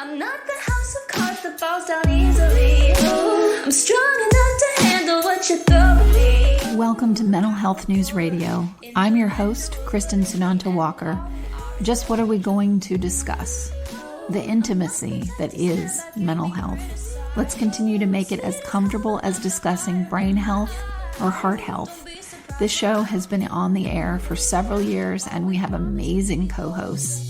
I'm not the house of cards that falls down easily. I'm strong enough to handle what you throw at me. Welcome to Mental Health News Radio. I'm your host, Kristin Sunanta Walker. Just what are we going to discuss? The intimacy that is mental health. Let's continue to make it as comfortable as discussing brain health or heart health. This show has been on the air for several years, and we have amazing co-hosts.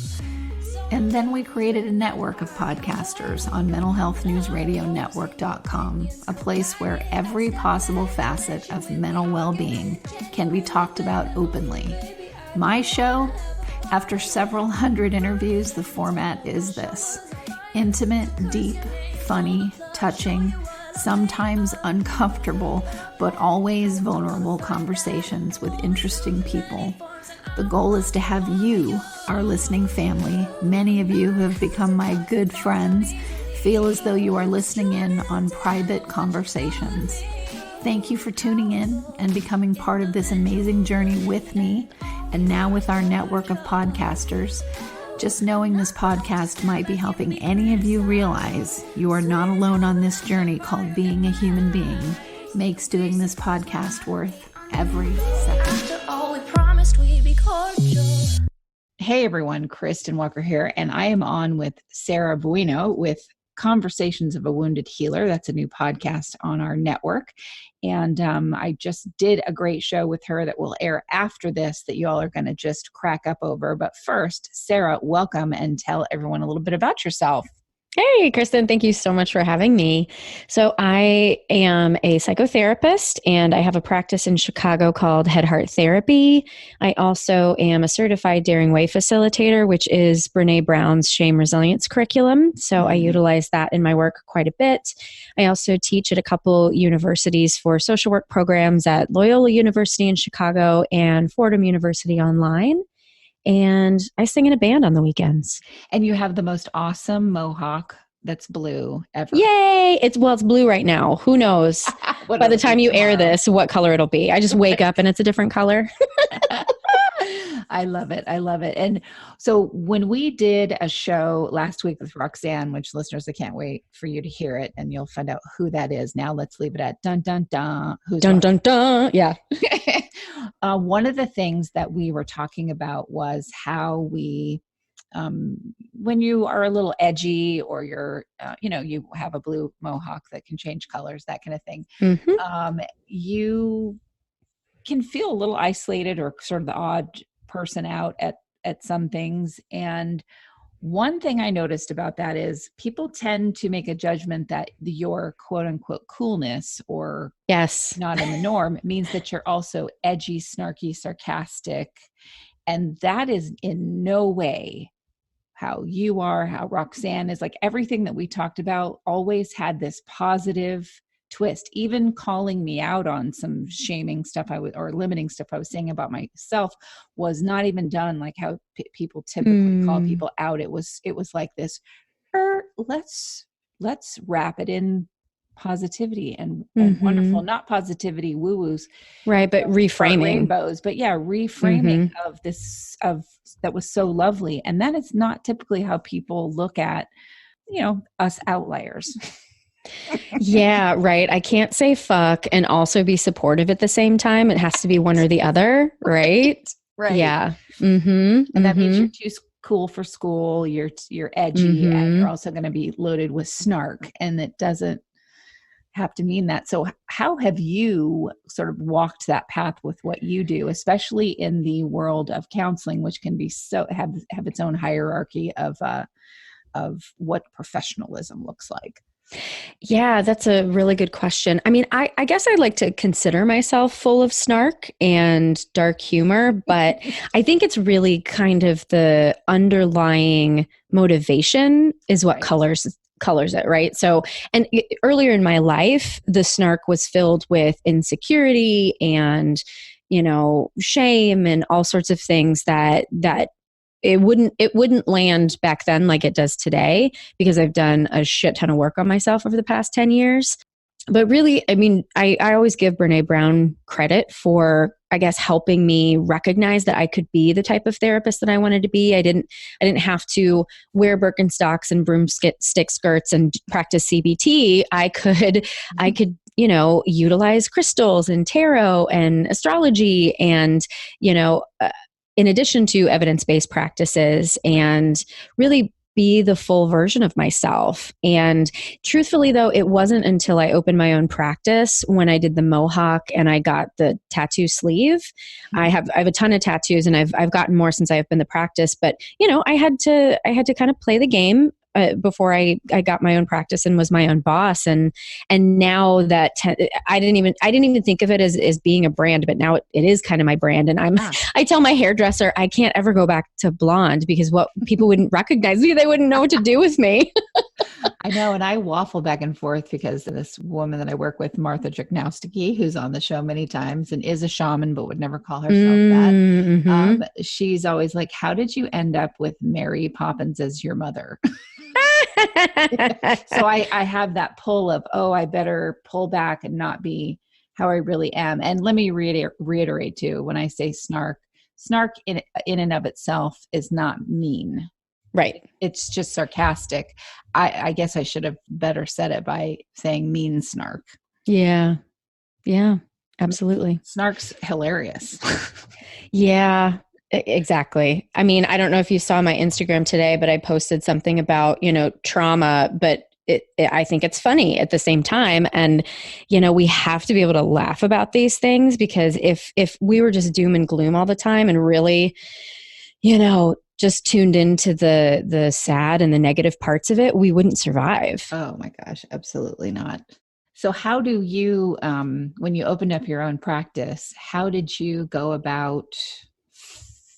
And then we created a network of podcasters on mentalhealthnewsradionetwork.com, a place where every possible facet of mental well-being can be talked about openly. My show, after several hundred interviews, the format is this: intimate, deep, funny, touching, sometimes uncomfortable, but always vulnerable conversations with interesting people. The goal is to have you, our listening family, many of you who have become my good friends, feel as though you are listening in on private conversations. Thank you for tuning in and becoming part of this amazing journey with me, and now with our network of podcasters. Just knowing this podcast might be helping any of you realize you are not alone on this journey called being a human being makes doing this podcast worth every second. After all we promised, we'd be cordial. Hey everyone, Kristin Walker here, and I am on with Sarah Buino with Conversations of a Wounded Healer. That's a new podcast on our network. And I just did a great show with her that will air after this that you all are going to just crack up over. But first, Sarah, welcome, and tell everyone a little bit about yourself. Hey, Kristin, thank you so much for having me. So I am a psychotherapist, and I have a practice in Chicago called Head Heart Therapy. I also am a certified Daring Way facilitator, which is Brené Brown's shame resilience curriculum. So I utilize that in my work quite a bit. I also teach at a couple universities for social work programs at Loyola University in Chicago and Fordham University online. And I sing in a band on the weekends. And you have the most awesome mohawk that's blue ever. Yay! It's blue right now. Who knows? By the time you air this, what color it'll be. I just wake up and it's a different color. I love it. I love it. And so when we did a show last week with Roxanne, which listeners, I can't wait for you to hear it and you'll find out who that is. Now let's leave it at dun, dun, dun. Who's dun, dun, dun. Yeah. One of the things that we were talking about was how we, when you are a little edgy or you're, you have a blue mohawk that can change colors, that kind of thing. Mm-hmm. You can feel a little isolated or sort of the odd person out at some things. And one thing I noticed about that is people tend to make a judgment that your quote unquote coolness or not in the norm means that you're also edgy, snarky, sarcastic. And that is in no way how you are, how Roxanne is. Like everything that we talked about always had this positive twist. Even calling me out on some shaming stuff or limiting stuff I was saying about myself was not even done like how people typically call people out. It was like this, let's wrap it in positivity and wonderful, not positivity woo-woos. Right, but reframing. Rainbows, but yeah, reframing of this, that was so lovely. And that is not typically how people look at, us outliers. Yeah, right. I can't say fuck and also be supportive at the same time. It has to be one or the other, right? Right. Yeah. And that means you're too cool for school. You're edgy, and you're also going to be loaded with snark. And it doesn't have to mean that. So how have you sort of walked that path with what you do, especially in the world of counseling, which can be have its own hierarchy of what professionalism looks like? Yeah, that's a really good question. I mean, I guess I like to consider myself full of snark and dark humor, but I think it's really kind of the underlying motivation is what colors it, right? So, and earlier in my life, the snark was filled with insecurity and, shame and all sorts of things that it wouldn't land back then like it does today, because I've done a shit ton of work on myself over the past 10 years. But really, I mean, I always give Brené Brown credit for I guess, helping me recognize that I could be the type of therapist that I wanted to be. I didn't have to wear Birkenstocks and broomstick skirts and practice CBT. I could, utilize crystals and tarot and astrology and, in addition to evidence-based practices, and really be the full version of myself. And truthfully, though, it wasn't until I opened my own practice when I did the mohawk and I got the tattoo sleeve. I have a ton of tattoos, and I've gotten more since I've been the practice. But I had to kind of play the game before I got my own practice and was my own boss. And now that I didn't even think of it as being a brand, but now it is kind of my brand. And I tell my hairdresser, I can't ever go back to blonde because what people wouldn't recognize me. They wouldn't know what to do with me. I know. And I waffle back and forth because this woman that I work with, Martha Drzgnowski, who's on the show many times and is a shaman, but would never call herself that. She's always like, how did you end up with Mary Poppins as your mother? So I have that pull of, I better pull back and not be how I really am. And let me reiterate too, when I say snark in and of itself is not mean. Right. It's just sarcastic. I guess I should have better said it by saying mean snark. Yeah. Yeah, absolutely. Snark's hilarious. Yeah. Exactly. I mean, I don't know if you saw my Instagram today, but I posted something about, trauma, but I think it's funny at the same time. And, we have to be able to laugh about these things, because if we were just doom and gloom all the time and really, just tuned into the sad and the negative parts of it, we wouldn't survive. Oh my gosh, absolutely not. So how do you, when you opened up your own practice, how did you go about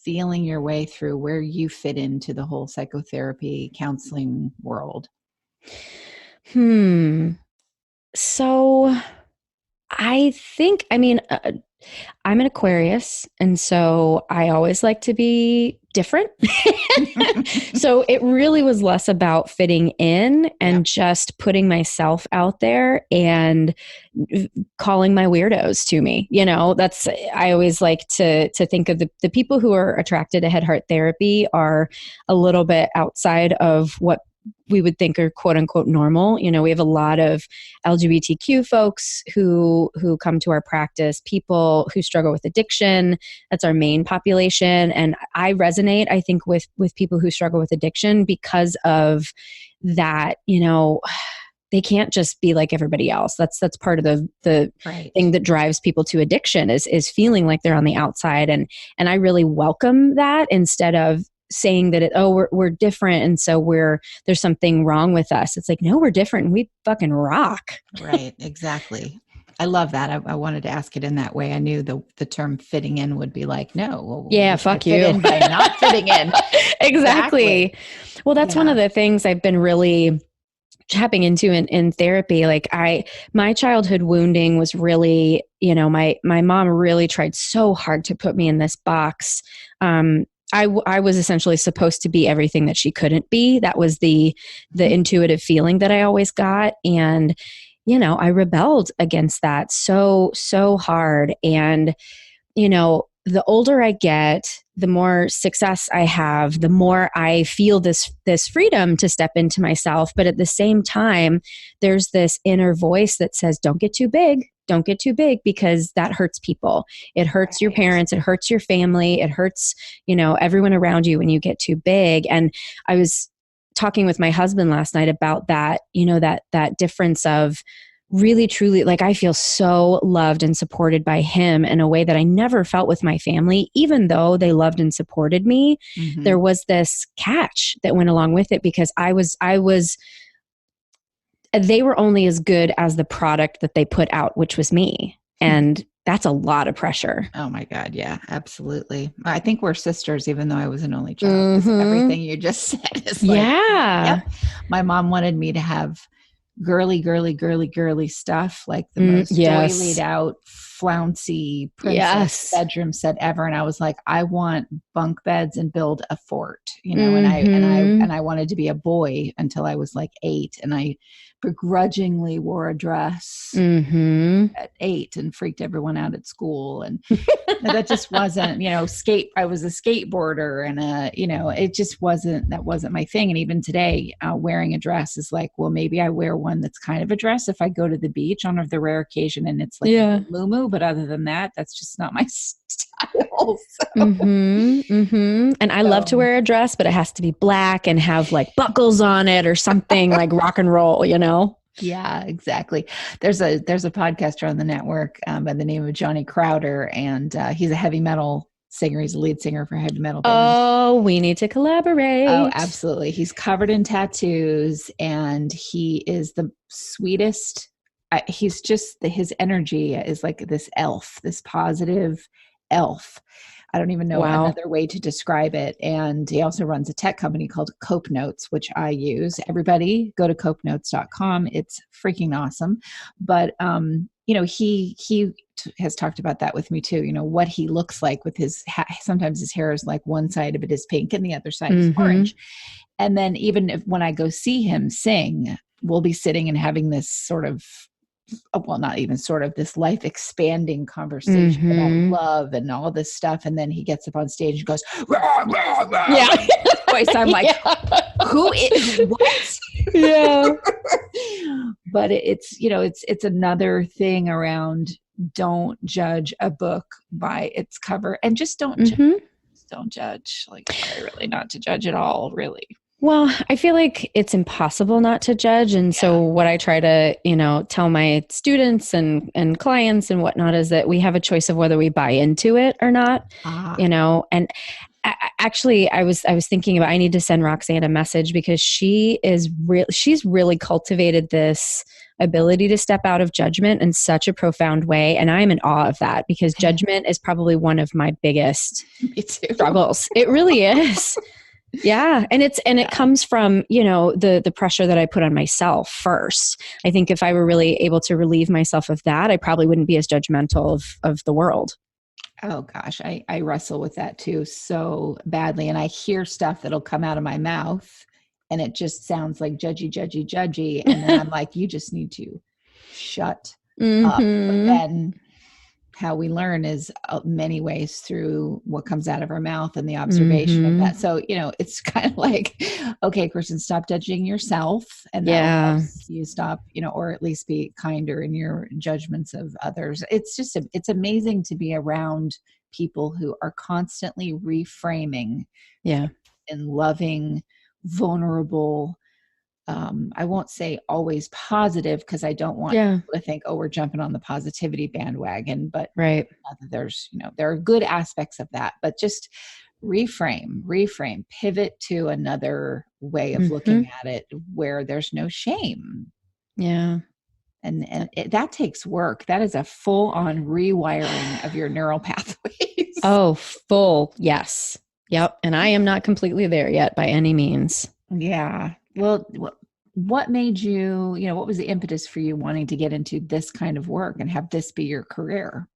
feeling your way through where you fit into the whole psychotherapy counseling world? So I think, I'm an Aquarius, and so I always like to be different. So it really was less about fitting in and just putting myself out there and calling my weirdos to me. I always like to think of the people who are attracted to head heart therapy are a little bit outside of what we would think are quote unquote normal. We have a lot of LGBTQ folks who come to our practice, people who struggle with addiction. That's our main population. And I resonate, I think, with people who struggle with addiction because of that, they can't just be like everybody else. That's part of the right thing that drives people to addiction is feeling like they're on the outside. And I really welcome that, instead of saying that we're different and so there's something wrong with us. It's like, no, we're different and we fucking rock. Right, exactly. I love that. I wanted to ask it in that way. I knew the term fitting in would be like, no. Yeah, fuck you. Fit in by not fitting in. Exactly. Well, that's one of the things I've been really tapping into in therapy. Like my childhood wounding was really, my mom really tried so hard to put me in this box. I was essentially supposed to be everything that she couldn't be. That was the intuitive feeling that I always got. And, I rebelled against that so hard. And, the older I get, the more success I have, the more I feel this freedom to step into myself. But at the same time, there's this inner voice that says, don't get too big. Don't get too big, because that hurts people. It hurts your parents. It hurts your family. It hurts, everyone around you when you get too big. And I was talking with my husband last night about that, that difference of really, truly, like, I feel so loved and supported by him in a way that I never felt with my family. Even though they loved and supported me, there was this catch that went along with it, because they were only as good as the product that they put out, which was me. And that's a lot of pressure. Oh my God. Yeah, absolutely. I think we're sisters, even though I was an only child. Everything you just said is like, yep. My mom wanted me to have girly stuff, like the most doilied out, flouncy princess Yes. bedroom set ever. And I was like, I want bunk beds and build a fort, and I wanted to be a boy until I was like 8. And I begrudgingly wore a dress at 8 and freaked everyone out at school. And that just wasn't, I was a skateboarder and that wasn't my thing. And even today, wearing a dress is like, well, maybe I wear one that's kind of a dress if I go to the beach on the rare occasion and it's like a muumuu, but other than that, that's just not my style. So. And I love to wear a dress, but it has to be black and have like buckles on it or something like rock and roll, Yeah, exactly. There's a podcaster on the network by the name of Johnny Crowder, and he's a heavy metal singer. He's a lead singer for heavy metal bands. Oh, we need to collaborate. Oh, absolutely. He's covered in tattoos, and he is the sweetest. He's just his energy is like this elf, this positive elf. I don't even know another way to describe it. And he also runs a tech company called Cope Notes, which I use. Everybody go to copenotes.com. It's freaking awesome. But, he has talked about that with me too. What he looks like with his, sometimes his hair is like one side of it is pink and the other side is orange. And then even when I go see him sing, we'll be sitting and having this sort of, well, not even sort of, this life expanding conversation about love and all this stuff. And then he gets up on stage and goes, rah, rah, rah, yeah. voice. I'm like, who is what? Yeah. But it's another thing around don't judge a book by its cover, and just don't judge. Like, try really not to judge at all, really. Well, I feel like it's impossible not to judge. And so what I try to, tell my students and clients and whatnot is that we have a choice of whether we buy into it or not, and actually I was thinking about, I need to send Roxanne a message because she's really cultivated this ability to step out of judgment in such a profound way. And I'm in awe of that because judgment is probably one of my biggest struggles. It really is. Yeah. And it comes from, the pressure that I put on myself first. I think if I were really able to relieve myself of that, I probably wouldn't be as judgmental of the world. Oh gosh, I wrestle with that too so badly. And I hear stuff that'll come out of my mouth and it just sounds like judgy. And then I'm like, you just need to shut up. But then how we learn is many ways through what comes out of our mouth and the observation of that. So, it's kind of like, okay, Kristin, stop judging yourself, and that helps you stop, or at least be kinder in your judgments of others. It's just, it's amazing to be around people who are constantly reframing and loving, vulnerable, I won't say always positive because I don't want people to think, oh, we're jumping on the positivity bandwagon, but there's, there are good aspects of that, but just reframe, pivot to another way of looking at it where there's no shame. Yeah. And that takes work. That is a full on rewiring of your neural pathways. Oh, full. Yes. Yep. And I am not completely there yet by any means. Yeah. Well, what made you, what was the impetus for you wanting to get into this kind of work and have this be your career?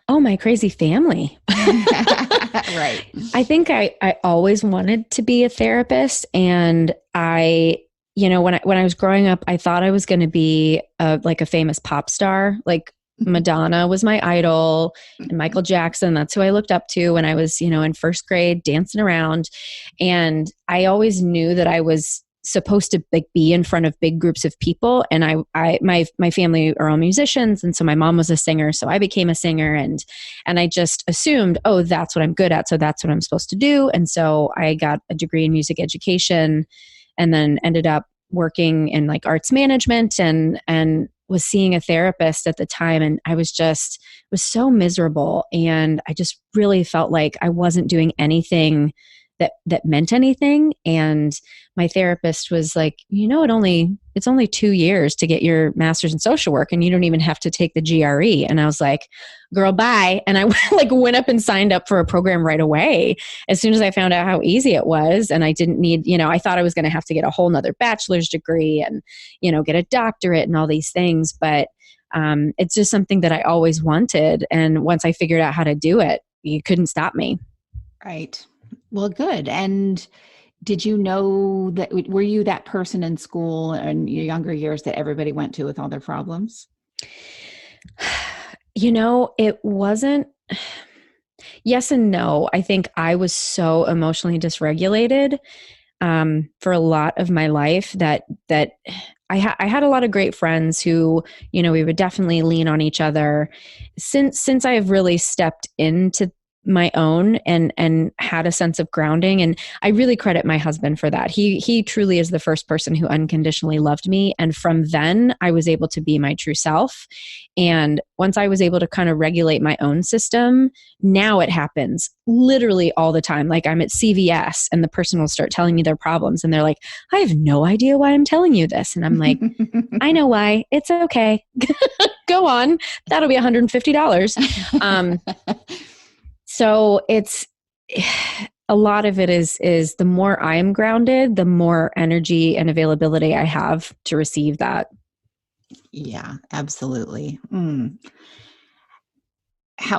Oh, my crazy family. Right. I think I always wanted to be a therapist. And when I was growing up, I thought I was going to be like a famous pop star. Like Madonna was my idol, and Michael Jackson. That's who I looked up to when I was, in first grade, dancing around. And I always knew that I was supposed to be in front of big groups of people. And my family are all musicians. And so my mom was a singer. So I became a singer, and I just assumed, oh, that's what I'm good at. So that's what I'm supposed to do. And so I got a degree in music education and then ended up working in like arts management and was seeing a therapist at the time. And I was so miserable. And I just really felt like I wasn't doing anything that meant anything. And my therapist was like, it's only 2 years to get your master's in social work, and you don't even have to take the GRE. And I was like, girl, bye. And I went up and signed up for a program right away as soon as I found out how easy it was. And I didn't need, I thought I was going to have to get a whole nother bachelor's degree and, get a doctorate and all these things. But it's just something that I always wanted. And once I figured out how to do it, you couldn't stop me. Right. Well, good. And did you know that, were you that person in school in your younger years that everybody went to with all their problems? It wasn't, yes and no. I think I was so emotionally dysregulated for a lot of my life that I had a lot of great friends who, we would definitely lean on each other. Since I have really stepped into my own and had a sense of grounding, and I really credit my husband for that. He truly is the first person who unconditionally loved me, and from then I was able to be my true self. And once I was able to kind of regulate my own system, now it happens literally all the time. Like I'm at CVS and the person will start telling me their problems and they're like, I have no idea why I'm telling you this. And I'm like, I know why. It's okay. Go on. That'll be $150. So it's a lot of it is the more I'm grounded, the more energy and availability I have to receive that. Yeah, absolutely.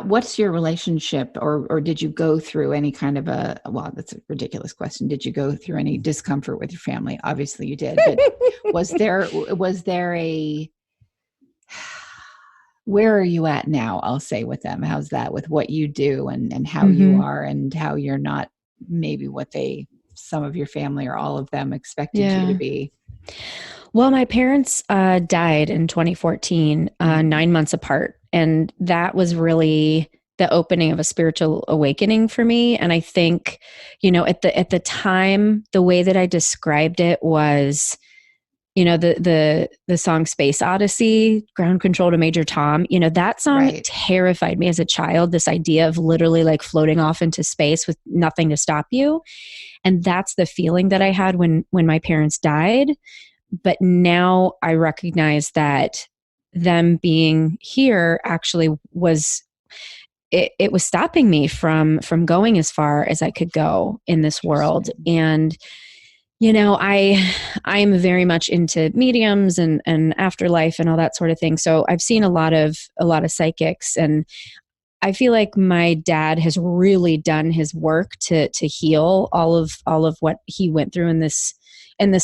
What's your relationship, or did you go through any kind of well, that's a ridiculous question. Did you go through any discomfort with your family? Obviously you did, but was there where are you at now? I'll say with them. How's that with what you do and how you are and how you're not maybe what some of your family or all of them expected you to be? Well, my parents died in 2014, 9 months apart. And that was really the opening of a spiritual awakening for me. And I think, at the time, the way that I described it was, the song Space Odyssey, Ground Control to Major Tom, that song terrified me as a child, this idea of literally like floating off into space with nothing to stop you. And that's the feeling that I had when my parents died. But now I recognize that them being here actually was, it was stopping me from going as far as I could go in this world. And I'm very much into mediums and afterlife and all that sort of thing. So I've seen a lot of psychics, and I feel like my dad has really done his work to heal all of what he went through in this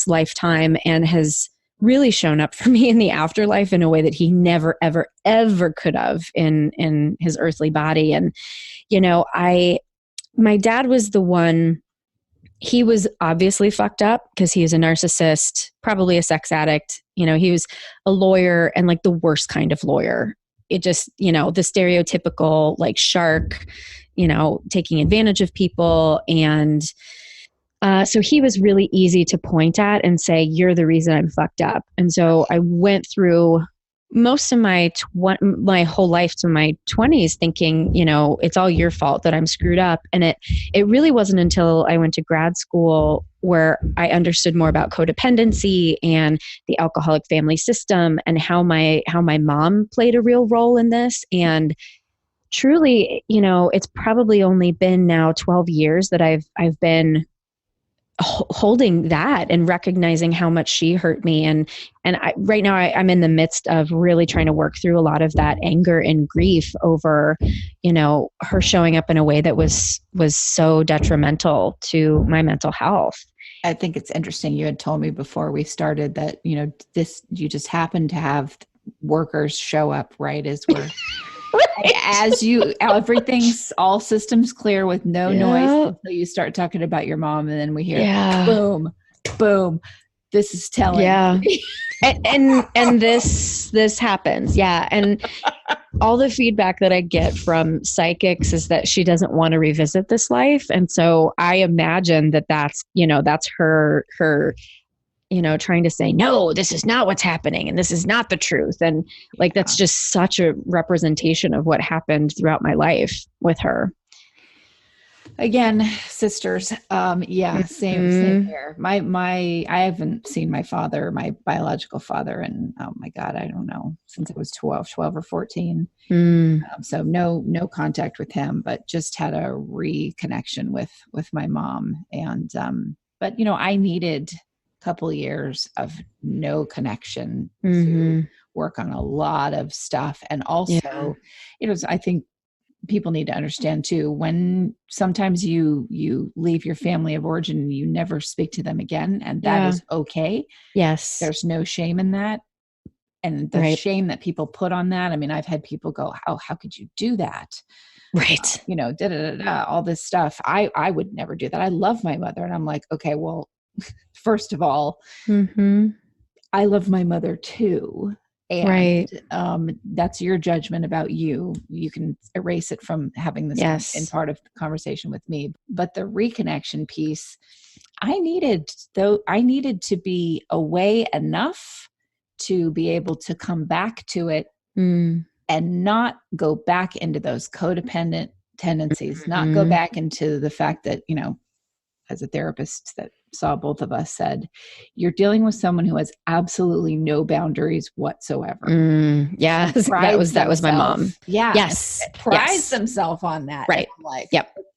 lifetime, and has really shown up for me in the afterlife in a way that he never, ever, ever could have in his earthly body. And, my dad was the one. He was obviously fucked up because he is a narcissist, probably a sex addict. He was a lawyer, and like the worst kind of lawyer. It just, the stereotypical like shark, taking advantage of people. And so he was really easy to point at and say, you're the reason I'm fucked up. And so I went through most of my whole life to my 20s thinking, it's all your fault that I'm screwed up. And it really wasn't until I went to grad school where I understood more about codependency and the alcoholic family system and how my mom played a real role in this. And truly, it's probably only been now 12 years that I've been holding that and recognizing how much she hurt me. And right now I'm in the midst of really trying to work through a lot of that anger and grief over, her showing up in a way that was so detrimental to my mental health. I think it's interesting. You had told me before we started that, you just happen to have workers show up right as we're everything's all systems clear with no noise until you start talking about your mom, and then we hear boom, boom. This is telling. Yeah. and this happens. Yeah. And all the feedback that I get from psychics is that she doesn't want to revisit this life. And so I imagine that's her trying to say, no, this is not what's happening. And this is not the truth. And that's just such a representation of what happened throughout my life with her. Again, sisters. Same here. I haven't seen my father, my biological father, and oh my God, I don't know, since I was 12 or 14. So no contact with him, but just had a reconnection with my mom. And, but I needed couple years of no connection to work on a lot of stuff. And also, I think people need to understand too, when sometimes you leave your family of origin and you never speak to them again, and that is okay. Yes. There's no shame in that. And the shame that people put on that. I mean, I've had people go, oh, how could you do that? Right. All this stuff. I would never do that. I love my mother. And I'm like, okay, well, first of all, I love my mother too. And that's your judgment about you. You can erase it from having this in part of the conversation with me. But the reconnection piece, I needed to be away enough to be able to come back to it and not go back into those codependent tendencies, not go back into the fact that, as a therapist that saw both of us said, you're dealing with someone who has absolutely no boundaries whatsoever. Yes, that was my mom. Yeah. Yes. Prides themselves on that. Right. And I'm like,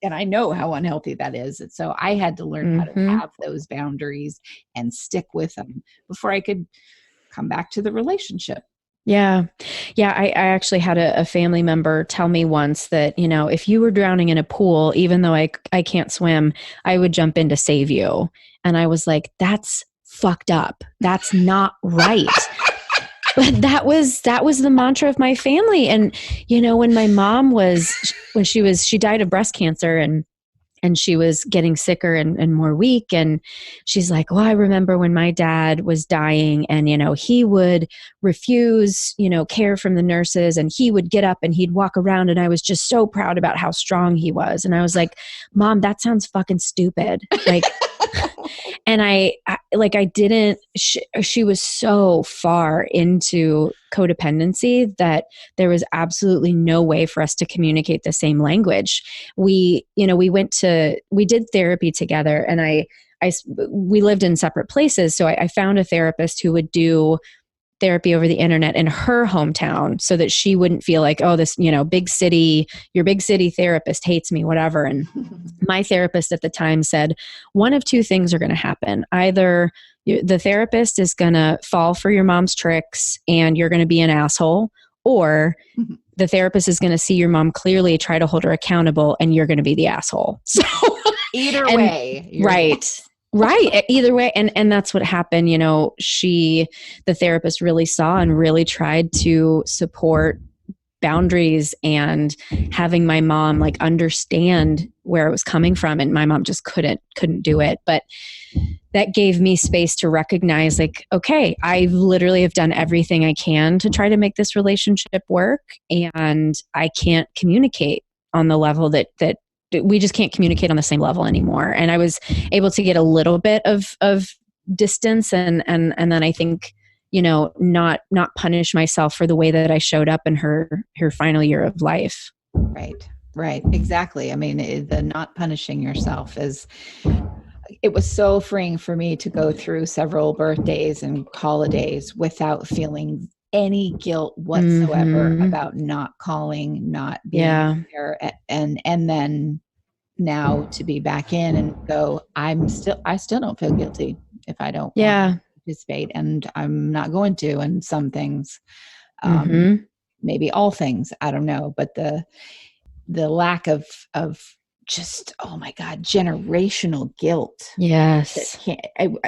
and I know how unhealthy that is. And so I had to learn how to have those boundaries and stick with them before I could come back to the relationship. Yeah. I actually had a family member tell me once that, if you were drowning in a pool, even though I can't swim, I would jump in to save you. And I was like, that's fucked up. That's not right. But that was the mantra of my family. And, when my mom she died of breast cancer and she was getting sicker and more weak. And she's like, well, I remember when my dad was dying and, he would refuse, care from the nurses, and he would get up and he'd walk around. And I was just so proud about how strong he was. And I was like, Mom, that sounds fucking stupid. Like, and she was so far into codependency that there was absolutely no way for us to communicate the same language. We did therapy together, and we lived in separate places. So I found a therapist who would do therapy over the internet in her hometown so that she wouldn't feel like, oh, this, your big city therapist hates me, whatever. And my therapist at the time said, one of two things are going to happen. Either the therapist is going to fall for your mom's tricks and you're going to be an asshole, or the therapist is going to see your mom clearly, try to hold her accountable, and you're going to be the asshole. So either way. Right. Either way. And that's what happened. The therapist really saw and really tried to support boundaries and having my mom like understand where it was coming from. And my mom just couldn't do it. But that gave me space to recognize, like, okay, I literally have done everything I can to try to make this relationship work. And I can't communicate on the level that we just can't communicate on the same level anymore. And I was able to get a little bit of distance and then I think, not punish myself for the way that I showed up in her final year of life. Right. Exactly. I mean, the not punishing yourself it was so freeing for me to go through several birthdays and holidays without feeling any guilt whatsoever about not calling, not being there. And then now to be back in and go, I still don't feel guilty if I don't want to participate, and I'm not going to, and some things, maybe all things, I don't know, but the lack of just, oh my God, generational guilt. Yes.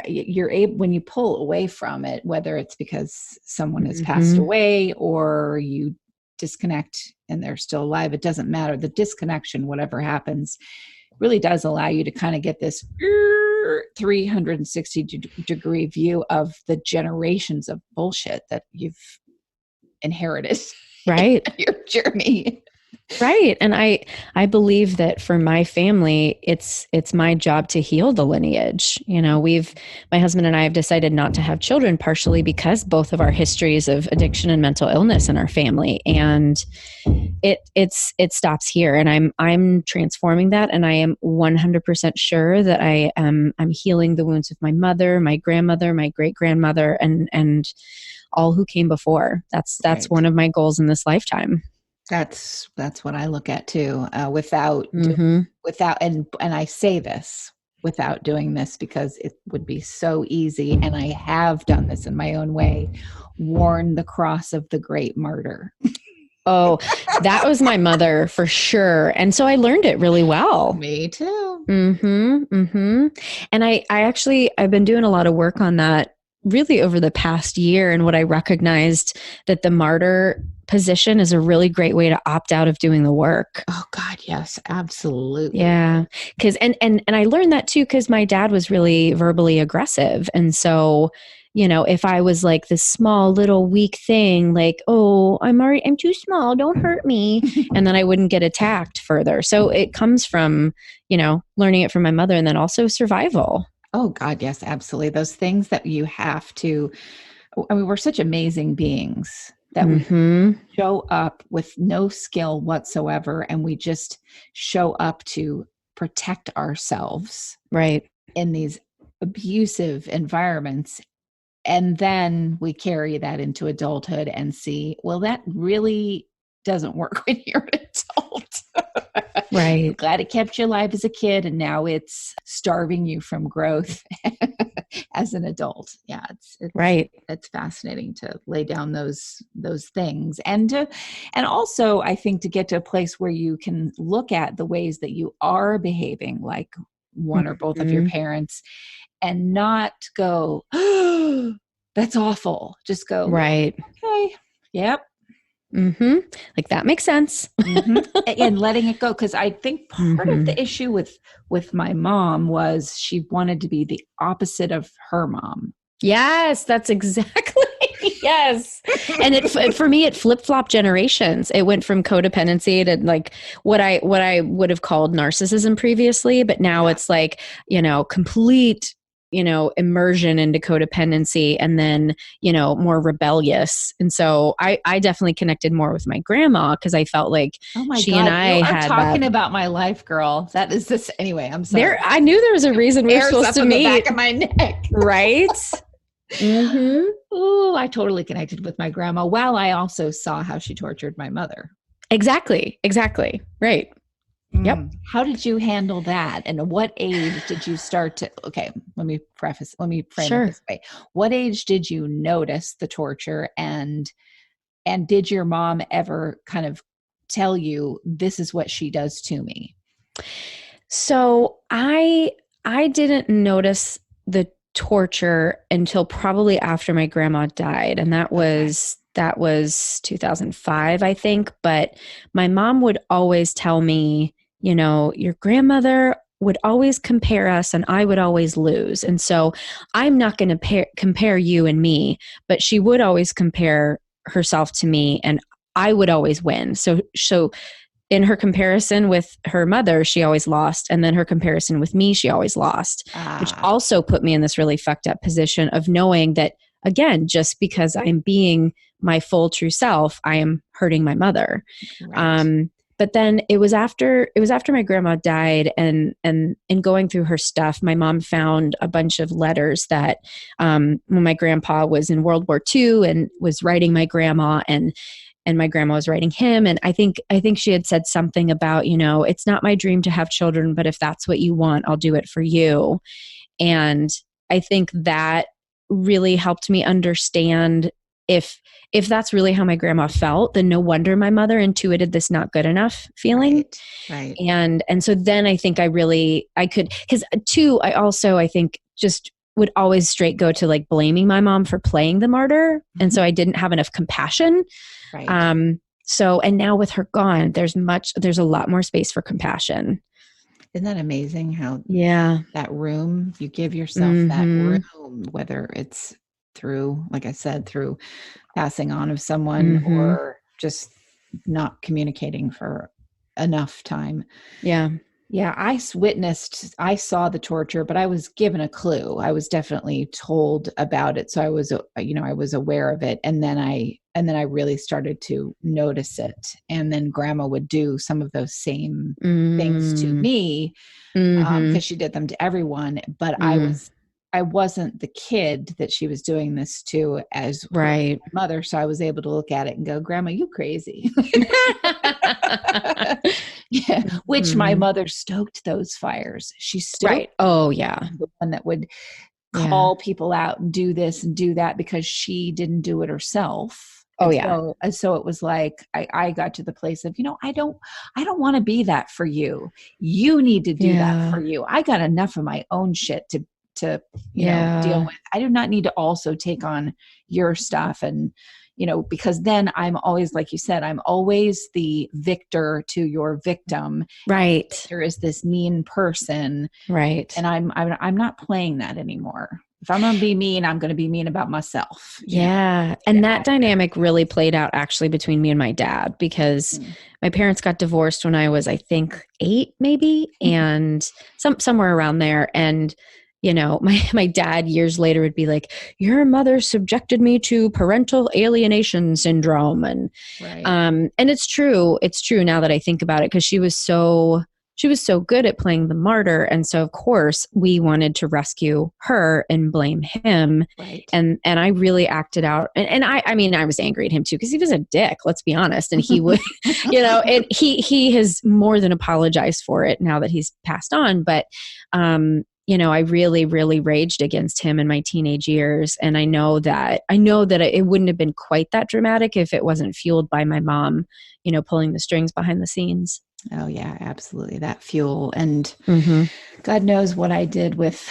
You're able, when you pull away from it, whether it's because someone has passed away or you disconnect and they're still alive, it doesn't matter. The disconnection, whatever happens, really does allow you to kind of get this 360-degree view of the generations of bullshit that you've inherited. Right. In your journey. Right. And I believe that for my family, it's my job to heal the lineage. My husband and I have decided not to have children, partially because both of our histories of addiction and mental illness in our family. And it stops here. And I'm transforming that. And I am 100% sure that I'm healing the wounds of my mother, my grandmother, my great grandmother, and all who came before. That's right. One of my goals in this lifetime. That's what I look at too. Without, and I say this without doing this because it would be so easy. And I have done this in my own way, worn the cross of the great martyr. Oh, that was my mother for sure. And so I learned it really well. Me too. And I've been doing a lot of work on that really over the past year. And what I recognized that the martyr position is a really great way to opt out of doing the work. Oh God, yes, absolutely. Yeah. Cause, and I learned that too, cause my dad was really verbally aggressive. And so, you know, if I was like this small little weak thing, like, oh, I'm too small, don't hurt me. And then I wouldn't get attacked further. So it comes from, you know, learning it from my mother and then also survival. Oh God, yes, absolutely. Those things that you have to, I mean, we're such amazing beings that we show up with no skill whatsoever. And we just show up to protect ourselves. Right. In these abusive environments. And then we carry that into adulthood and see, well, that really doesn't work when you're an adult. Right. Glad it kept you alive as a kid, and now it's starving you from growth as an adult. Yeah, it's right. It's fascinating to lay down those things, and also I think to get to a place where you can look at the ways that you are behaving like one or both of your parents, and not go, oh, that's awful. Just go, right. Okay, yep. Like that makes sense. And letting it go. Because I think part of the issue with my mom was she wanted to be the opposite of her mom. Yes, that's exactly. Yes. And for me, it flip-flopped generations. It went from codependency to like what I would have called narcissism previously, but now it's like, you know, complete, you know, immersion into codependency, and then, you know, more rebellious. And so I definitely connected more with my grandma because I felt like she God, and I you are had talking about my life, girl. That is this anyway. I'm sorry. I knew there was a reason we were supposed to meet. The back of my neck, right? Oh, I totally connected with my grandma. While I also saw how she tortured my mother. Exactly. Right. Yep. How did you handle that? And at what age did you start to, okay, let me frame it this way. What age did you notice the torture, and did your mom ever kind of tell you, this is what she does to me? So I didn't notice the torture until probably after my grandma died. And that was 2005, I think. But my mom would always tell me, you know, your grandmother would always compare us and I would always lose. And so I'm not going to compare you and me, but she would always compare herself to me and I would always win. So in her comparison with her mother, she always lost. And then her comparison with me, she always lost, which also put me in this really fucked up position of knowing that, again, just because I'm being my full true self, I am hurting my mother. Right. But then it was after my grandma died and in going through her stuff, my mom found a bunch of letters that when my grandpa was in World War II and was writing my grandma and my grandma was writing him. And I think she had said something about, you know, it's not my dream to have children, but if that's what you want, I'll do it for you. And I think that really helped me understand if that's really how my grandma felt, then no wonder my mother intuited this not good enough feeling. Right. And so then I think I could, because too, I think just would always straight go to like blaming my mom for playing the martyr. And so I didn't have enough compassion. Right. And now with her gone, there's a lot more space for compassion. Isn't that amazing how that room, you give yourself that room, whether it's through, like I said, through passing on of someone or just not communicating for enough time. Yeah. Yeah. I saw the torture, but I was given a clue. I was definitely told about it. So I was aware of it. And then I really started to notice it. And then grandma would do some of those same things to me because she did them to everyone. But I I wasn't the kid that she was doing this to as Right. my mother. So I was able to look at it and go, Grandma, you crazy. Yeah. Which my mother stoked those fires. She stoked Right. Oh yeah. the one that would Yeah. call people out and do this and do that because she didn't do it herself. Oh And yeah. so it was like I got to the place of, I don't want to be that for you. You need to do that for you. I got enough of my own shit to deal with. I do not need to also take on your stuff. And because then I'm always, like you said, I'm always the victor to your victim. Right. There is this mean person. Right. And I'm not playing that anymore. If I'm going to be mean, I'm going to be mean about myself. Yeah. And that dynamic really played out actually between me and my dad, because my parents got divorced when I was, I think 8 maybe, and somewhere around there. And my dad years later would be like, your mother subjected me to parental alienation syndrome. And, and it's true. It's true now that I think about it, because she was so good at playing the martyr. And so of course we wanted to rescue her and blame him. Right. And I really acted out. And I mean, I was angry at him too, because he was a dick, let's be honest. And he would, and he has more than apologized for it now that he's passed on. But, I really, really raged against him in my teenage years. And I know that it wouldn't have been quite that dramatic if it wasn't fueled by my mom, pulling the strings behind the scenes. Oh yeah, absolutely. That fuel. And God knows what I did with,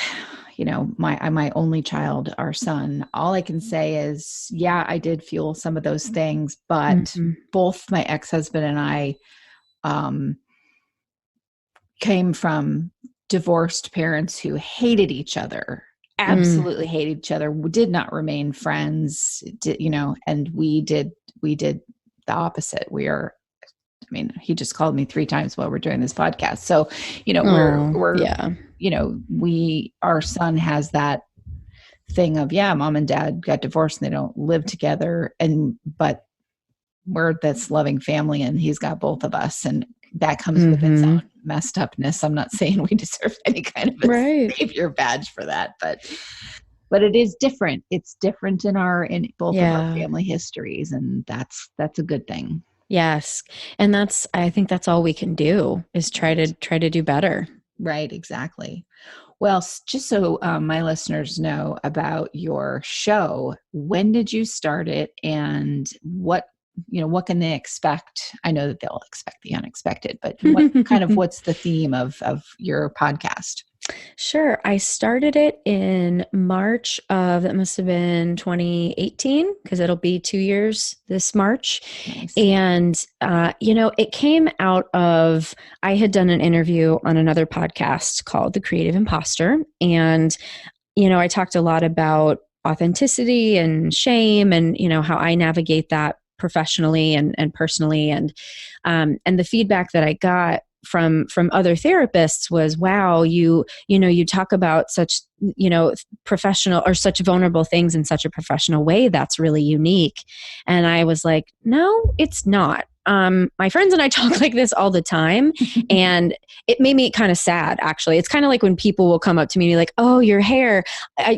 my only child, our son. All I can say is, yeah, I did fuel some of those things, but both my ex-husband and I, came from divorced parents who hated each other, absolutely hated each other, did not remain friends, and we did the opposite. He just called me 3 times while we're doing this podcast. So, our son has that thing of, mom and dad got divorced and they don't live together. But we're this loving family and he's got both of us, and that comes with its own messed upness. I'm not saying we deserve any kind of a savior badge for that, but it is different. It's different in both of our family histories. And that's a good thing. Yes. And I think that's all we can do is try to do better. Right. Exactly. Well, just so my listeners know about your show, when did you start it and what can they expect? I know that they'll expect the unexpected, but what's the theme of your podcast? Sure. I started it in March that must have been 2018, because it'll be 2 years this March. Nice. And, it came out of, I had done an interview on another podcast called The Creative Imposter. And, I talked a lot about authenticity and shame and, how I navigate that professionally and personally. And the feedback that I got from other therapists was, wow, you talk about such, professional or such vulnerable things in such a professional way. That's really unique. And I was like, no, it's not. My friends and I talk like this all the time. And it made me kind of sad, actually. It's kind of like when people will come up to me and be like, oh, your hair,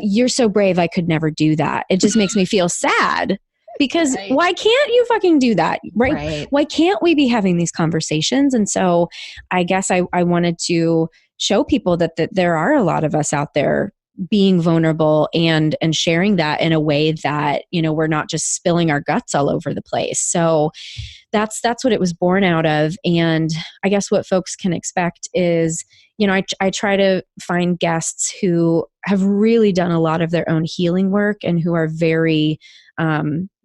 you're so brave. I could never do that. It just makes me feel sad. Because why can't you fucking do that? Right? Why can't we be having these conversations? And so I guess I wanted to show people that there are a lot of us out there being vulnerable and sharing that in a way that, we're not just spilling our guts all over the place. So that's what it was born out of. And I guess what folks can expect is, I try to find guests who have really done a lot of their own healing work and who are very,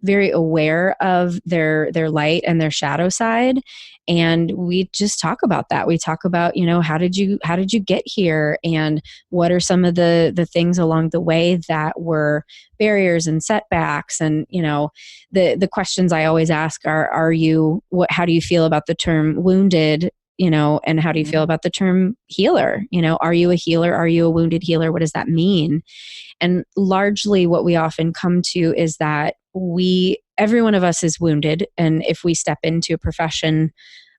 very aware of their light and their shadow side. And we just talk about that. We talk about, how did you get here? And what are some of the things along the way that were barriers and setbacks? And, the questions I always ask are how do you feel about the term wounded? And how do you feel about the term healer? Are you a healer? Are you a wounded healer? What does that mean? And largely what we often come to is that every one of us is wounded. And if we step into a profession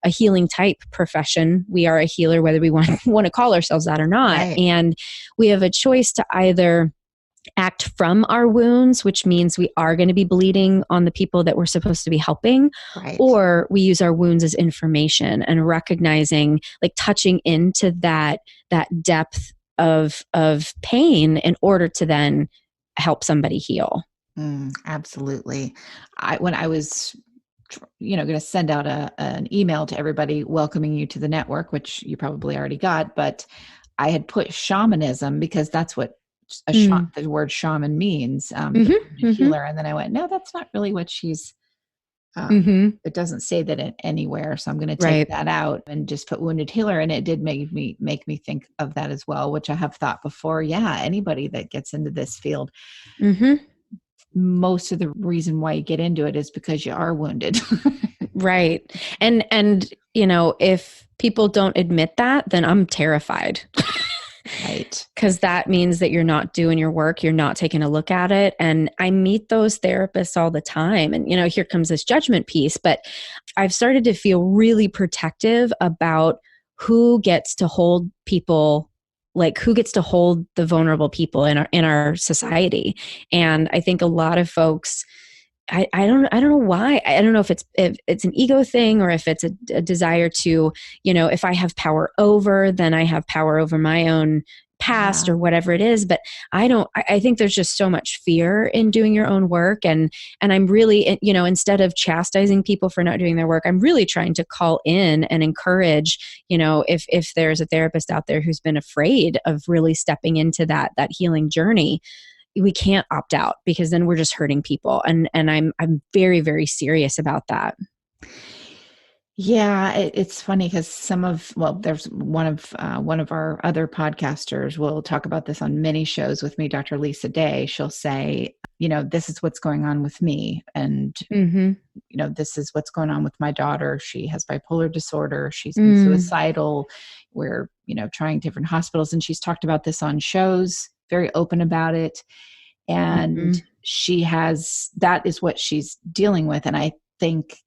a healing type profession. We are a healer, whether we want to call ourselves that or not. Right. And we have a choice to either act from our wounds, which means we are going to be bleeding on the people that we're supposed to be helping, Right. or we use our wounds as information and recognizing, like touching into that depth of pain in order to then help somebody heal. Absolutely. When I was going to send out an email to everybody welcoming you to the network, which you probably already got, but I had put shamanism because that's what the word shaman means, healer. And then I went, no, that's not really what she's, it doesn't say that anywhere. So I'm going to take that out and just put wounded healer. And it did make me think of that as well, which I have thought before. Yeah. Anybody that gets into this field, most of the reason why you get into it is because you are wounded. Right. And, if people don't admit that, then I'm terrified. Right. Because that means that you're not doing your work. You're not taking a look at it. And I meet those therapists all the time. And, here comes this judgment piece. But I've started to feel really protective about who gets to hold people, like who gets to hold the vulnerable people in our society. And I think a lot of folks, I don't know why. I don't know if it's an ego thing or if it's a desire to, if I have power over, then I have power over my own past or whatever it is. But I think there's just so much fear in doing your own work. And I'm really, instead of chastising people for not doing their work, I'm really trying to call in and encourage, if there's a therapist out there who's been afraid of really stepping into that healing journey, we can't opt out because then we're just hurting people. And I'm very, very serious about that. Yeah, it's funny because there's one of our other podcasters will talk about this on many shows with me, Dr. Lisa Day. She'll say, this is what's going on with me. And, this is what's going on with my daughter. She has bipolar disorder. She's been suicidal. We're, trying different hospitals. And she's talked about this on shows, very open about it. And that is what she's dealing with. And I think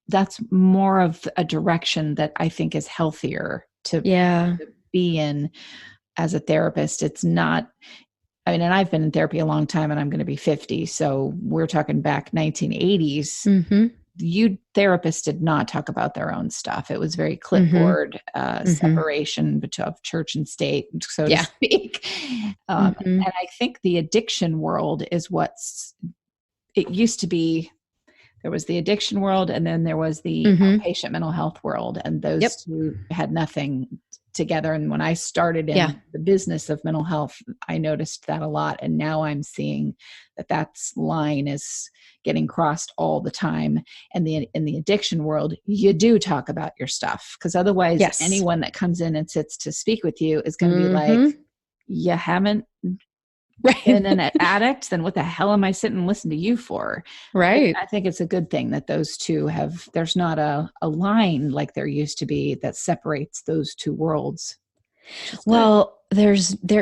that's more of a direction that I think is healthier to be in as a therapist. It's not, and I've been in therapy a long time and I'm going to be 50. So we're talking back 1980s. Therapists did not talk about their own stuff. It was very clipboard separation of church and state, so to speak. And I think the addiction world is it used to be. There was the addiction world, and then there was the outpatient mental health world, and those two had nothing together. And when I started in the business of mental health, I noticed that a lot. And now I'm seeing that line is getting crossed all the time. And in the addiction world, you do talk about your stuff, because otherwise anyone that comes in and sits to speak with you is going to be like, you haven't been an addict, then what the hell am I sitting and listening to you for? Right. I think it's a good thing that those two there's not a line like there used to be that separates those two worlds. Well, there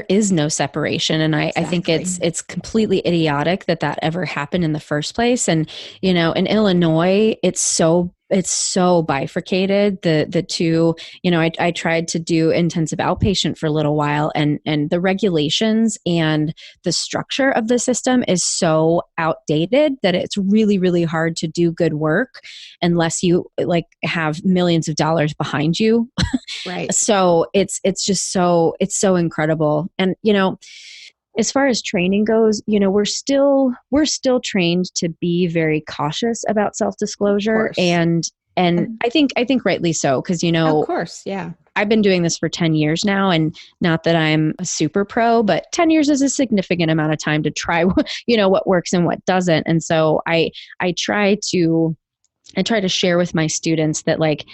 is no separation. And I think it's completely idiotic that ever happened in the first place. And, in Illinois, it's so bifurcated. The two, I tried to do intensive outpatient for a little while, and the regulations and the structure of the system is so outdated that it's really, really hard to do good work unless you have millions of dollars behind you. Right. So it's so incredible. And, as far as training goes, we're still trained to be very cautious about self-disclosure, and I think rightly so, because of course, yeah. I've been doing this for 10 years now, and not that I'm a super pro, but 10 years is a significant amount of time to try what works and what doesn't. And so I try to share with my students that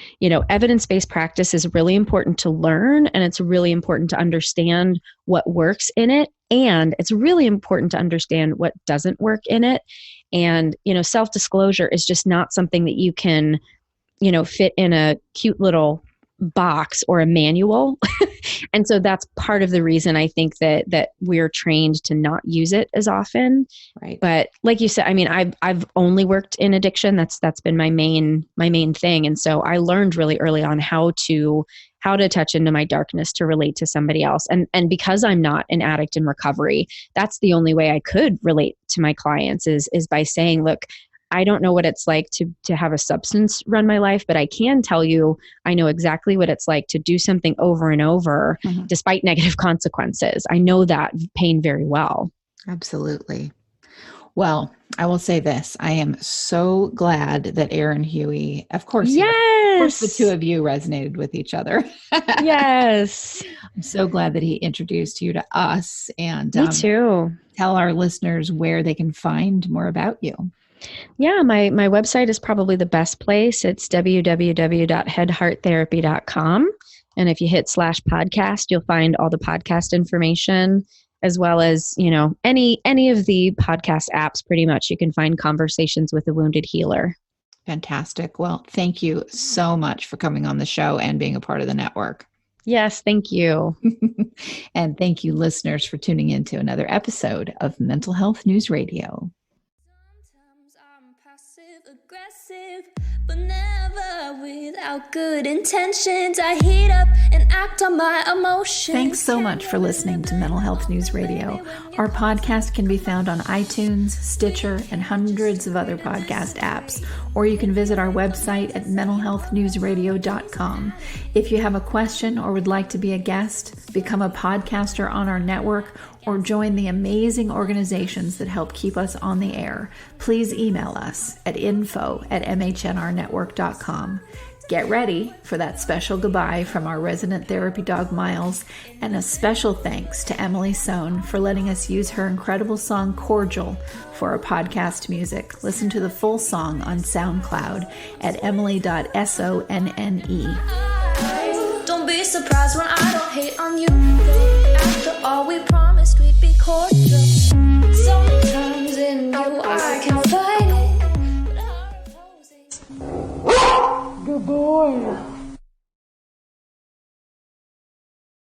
evidence-based practice is really important to learn, and it's really important to understand what works in it. And it's really important to understand what doesn't work in it. And, self-disclosure is just not something that you can, fit in a cute little box or a manual. And so that's part of the reason I think that we're trained to not use it as often. Right. But like you said, I mean, I've only worked in addiction. That's been my main thing. And so I learned really early on how to touch into my darkness to relate to somebody else. And because I'm not an addict in recovery, that's the only way I could relate to my clients is by saying, look, I don't know what it's like to have a substance run my life, but I can tell you, I know exactly what it's like to do something over and over, despite negative consequences. I know that pain very well. Absolutely. Well, I will say this. I am so glad that Aaron Huey, of course, the two of you resonated with each other. Yes. I'm so glad that he introduced you to us, and me too. Tell our listeners where they can find more about you. Yeah, my website is probably the best place. It's www.headhearttherapy.com. And if you hit /podcast, you'll find all the podcast information, as well as, any of the podcast apps. Pretty much you can find Conversations with a Wounded Healer. Fantastic. Well, thank you so much for coming on the show and being a part of the network. Yes, thank you. And thank you, listeners, for tuning in to another episode of Mental Health News Radio. Sometimes I'm passive aggressive, but never without good intentions. I heat up and act on my emotions. Thanks so much for listening to Mental Health News Radio. Our podcast can be found on iTunes, Stitcher, and hundreds of other podcast apps, or you can visit our website at mentalhealthnewsradio.com. If you have a question or would like to be a guest, become a podcaster on our network, or join the amazing organizations that help keep us on the air, please email us at info@mhnrnetwork.com. Get ready for that special goodbye from our resident therapy dog, Miles, and a special thanks to Emily Sohn for letting us use her incredible song, Cordial, for our podcast music. Listen to the full song on SoundCloud at emily.sonne. Don't be surprised when I don't hate on you. After all, we promised we'd be cordial. Sometimes in you I can fight it, but our opposing. Good boy.